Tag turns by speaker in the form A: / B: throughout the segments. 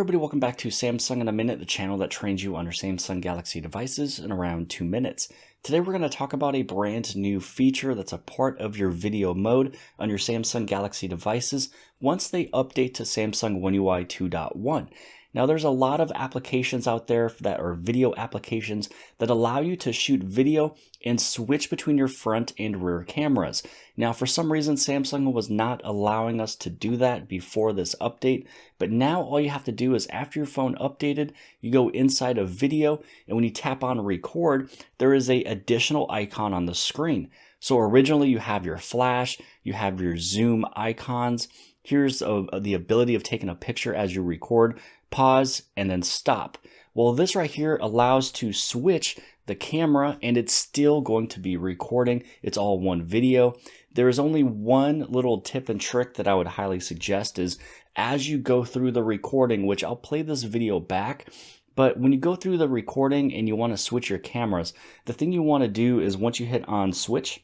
A: everybody, welcome back to Samsung in a Minute, the channel that trains you on your Samsung Galaxy devices in around 2 minutes. Today we're going to talk about a brand new feature that's a part of your video mode on your Samsung Galaxy devices once they update to Samsung One UI 2.1. Now there's a lot of applications out there that are video applications that allow you to shoot video and switch between your front and rear cameras. Now for some reason Samsung was not allowing us to do that before this update, but now all you have to do is after your phone updated, you go inside of video, and when you tap on record, there is a additional icon on the screen. So originally you have your flash, you have your zoom icons. Here's the ability of taking a picture as you record, pause, and then stop. Well, this right here allows to switch the camera and it's still going to be recording. It's all one video. There is only one little tip and trick that I would highly suggest is as you go through the recording, which I'll play this video back, but when you go through the recording and you want to switch your cameras, the thing you want to do is once you hit on switch,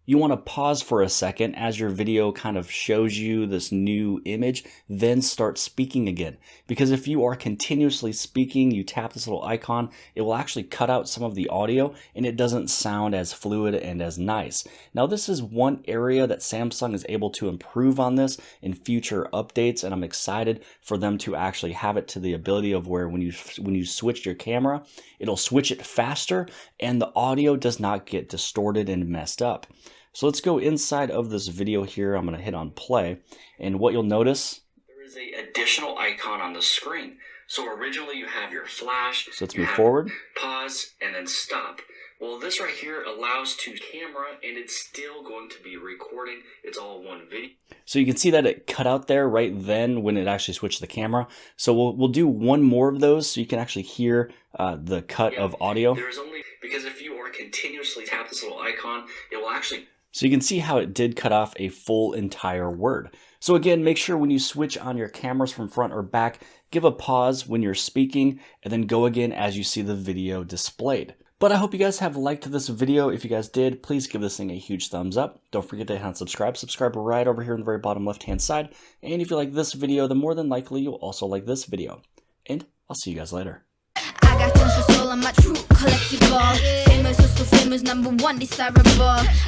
A: you want to pause for a second as your video kind of shows you this new image, then start speaking again. Because if you are continuously speaking, you tap this little icon, it will actually cut out some of the audio and it doesn't sound as fluid and as nice. Now this is one area that Samsung is able to improve on this in future updates, and I'm excited for them to actually have it to the ability of where when you switch your camera, it'll switch it faster and the audio does not get distorted and messed up. So let's go inside of this video here. I'm going to hit on play, and what you'll notice, there is an additional icon on the screen. So originally you have your flash, so let's move forward, pause, and then stop. Well, this right here allows to camera and it's still going to be recording. It's all one video. So you can see that it cut out there right then when it actually switched the camera. So we'll do one more of those so you can actually hear the cut of audio. There's only, because if you are continuously tap this little icon, it will actually... So you can see how it did cut off a full entire word. So again, make sure when you switch on your cameras from front or back, give a pause when you're speaking and then go again as you see the video displayed. But I hope you guys have liked this video. If you guys did, please give this thing a huge thumbs up. Don't forget to hit on subscribe. Subscribe right over here on the very bottom left-hand side. And if you like this video, then more than likely you'll also like this video. And I'll see you guys later.
B: I got tons of soul, I'm a true collectible. Famous, so famous, #1 desirable.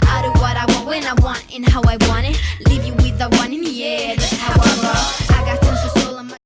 B: I do what I want, when I want, and how I want it. Leave you with the one in the air, that's how I roll. I got tons